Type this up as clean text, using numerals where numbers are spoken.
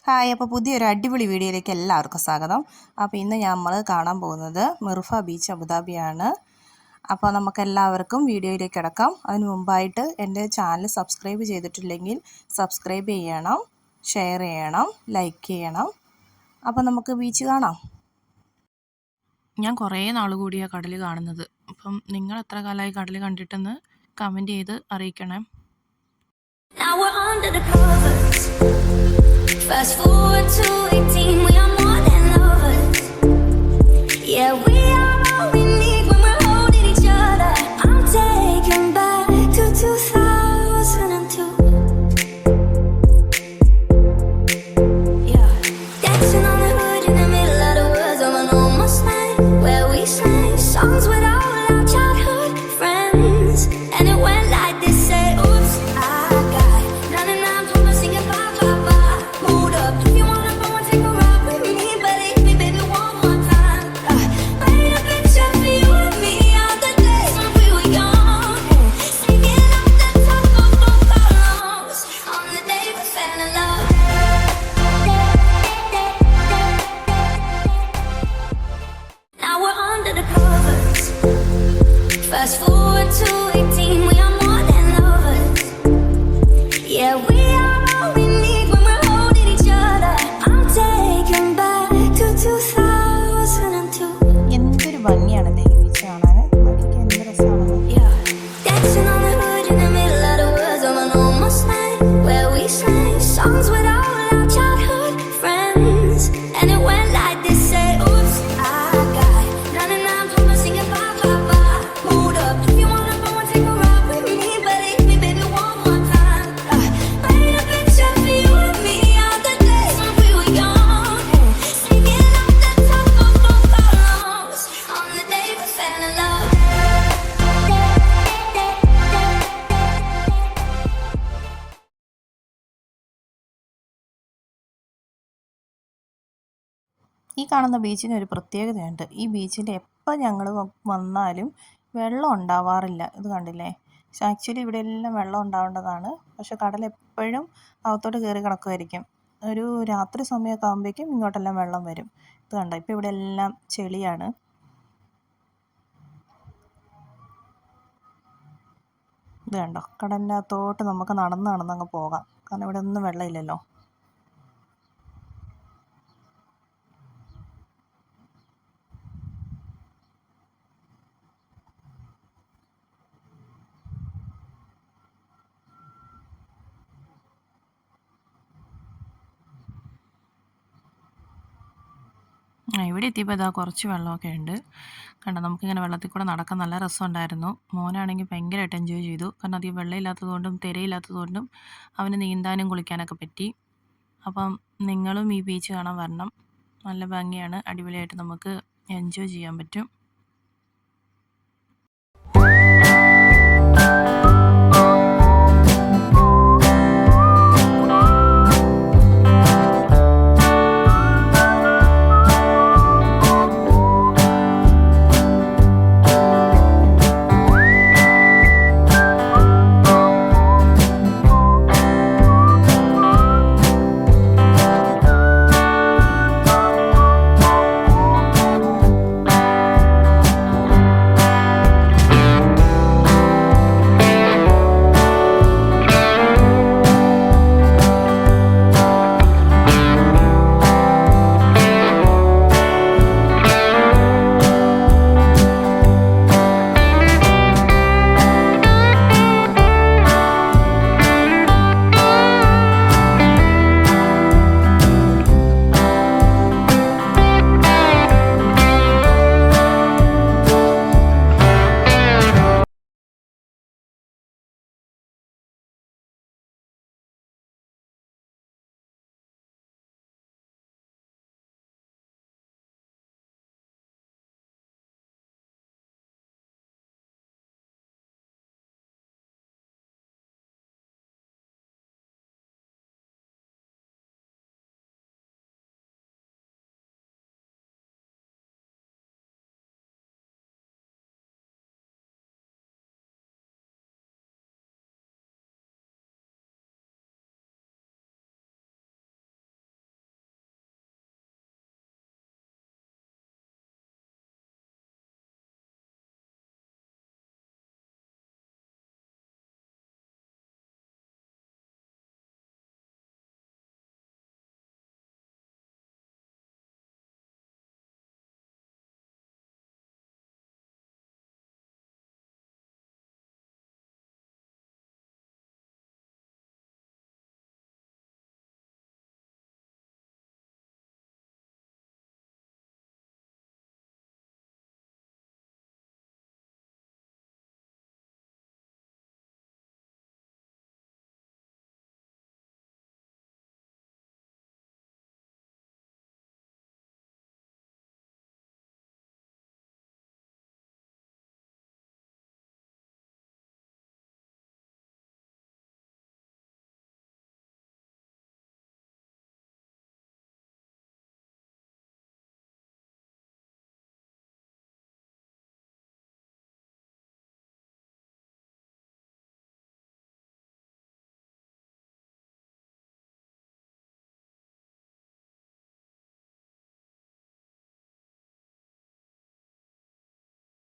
Hi, അപ്പോൾ പുതിയൊരു അടിപൊളി വീഡിയോയിലേക്ക് എല്ലാവർക്കും സ്വാഗതം. അപ്പോൾ ഇന്ന് നമ്മൾ കാണാൻ പോകുന്നത് മിർഫ ബീച്ച് അബുദാബിയാണ്. അപ്പോൾ നമുക്കെല്ലാവർക്കും വീഡിയോയിലേക്ക് കിടക്കാം. അതിന് മുമ്പായിട്ട് എൻ്റെ ചാനൽ സബ്സ്ക്രൈബ് ചെയ്തിട്ടില്ലെങ്കിൽ സബ്സ്ക്രൈബ് ചെയ്യണം, ഷെയർ ചെയ്യണം, ലൈക്ക് ചെയ്യണം. അപ്പോൾ നമുക്ക് ബീച്ച് കാണാം. ഞാൻ കുറേ നാൾ കൂടിയാണ് കടൽ കാണുന്നത്. അപ്പം നിങ്ങൾ എത്ര കാലമായി കടൽ കണ്ടിട്ടെന്ന് കമൻറ്റ് ചെയ്ത് അറിയിക്കണേ. Now we're under the covers. Fast forward to 18, we are more than lovers. Yeah, we are all we need when we're holding each other. I'm taken back to 2002. Yeah, dancing on the hood in the middle of the woods of an almost night where we sang songs with all our childhood friends, and it went like this. Say, oops, I got 99 problems singing bye bye bye. Hold up, if you wanna go and take a ride with me, believe me, baby, one more time. Paint a picture for you and me of the days when we were young, singing up the top of the columns on the day we fell in love. Now we're under the covers. Fast forward to 18, we are more than lovers. Yeah, we are all we need when we're holding each other. I'm taken back to 2002. എന്തൊരു ഭംഗിയാണല്ലേ ഈ beach കാണാൻ. നോക്കിക്കേ, എന്ത് രസമാണ്. Yeah, dancing on the hood in the middle of the woods of an almost night where we sang songs with all our childhood friends, and it went like this. Say, oops, I got 99 problems singing bye bye bye. Hold up, if you wanna go and take a ride with me, believe me, baby, one more time. Paint a picture for you and me of the days when we were young, singing up the top of the columns on the day we fell in love. ഈ കാണുന്ന ബീച്ചിന് ഒരു പ്രത്യേകതയുണ്ട്. ഈ ബീച്ചിൽ എപ്പോൾ ഞങ്ങൾ വന്നാലും വെള്ളം ഉണ്ടാവാറില്ല. ഇത് കണ്ടില്ലേ? ആക്ച്വലി ഇവിടെ എല്ലാം വെള്ളം ഉണ്ടാവേണ്ടതാണ്. പക്ഷെ കടൽ എപ്പോഴും അകത്തോട്ട് കയറി കിടക്കുമായിരിക്കും. ഒരു രാത്രി സമയമൊക്കെ ആകുമ്പോഴേക്കും ഇങ്ങോട്ടെല്ലാം വെള്ളം വരും. ഇത് കണ്ടോ? ഇപ്പോൾ ഇവിടെ എല്ലാം ചെളിയാണ്. ഇത് കണ്ടോ? കടലിൻ്റെ അകത്തോട്ട് നമുക്ക് നടന്ന് നടന്നങ്ങ് പോകാം. കാരണം ഇവിടെ ഒന്നും വെള്ളമില്ലല്ലോ. ഇവിടെ എത്തിയപ്പോൾ ഇതാ കുറച്ച് വെള്ളമൊക്കെ ഉണ്ട്. കണ്ടോ, നമുക്കിങ്ങനെ വെള്ളത്തിൽ കൂടെ നടക്കാൻ നല്ല രസമുണ്ടായിരുന്നു. മോനാണെങ്കിൽ ഭയങ്കരമായിട്ട് എൻജോയ് ചെയ്തു. കാരണം അധികം വെള്ളമില്ലാത്തതുകൊണ്ടും തിരയില്ലാത്തതുകൊണ്ടും അവന് നീന്താനും കുളിക്കാനൊക്കെ പറ്റി. അപ്പം നിങ്ങളും ഈ ബീച്ച് കാണാൻ വരണം. നല്ല ഭംഗിയാണ്, അടിപൊളിയായിട്ട് നമുക്ക് എൻജോയ് ചെയ്യാൻ പറ്റും.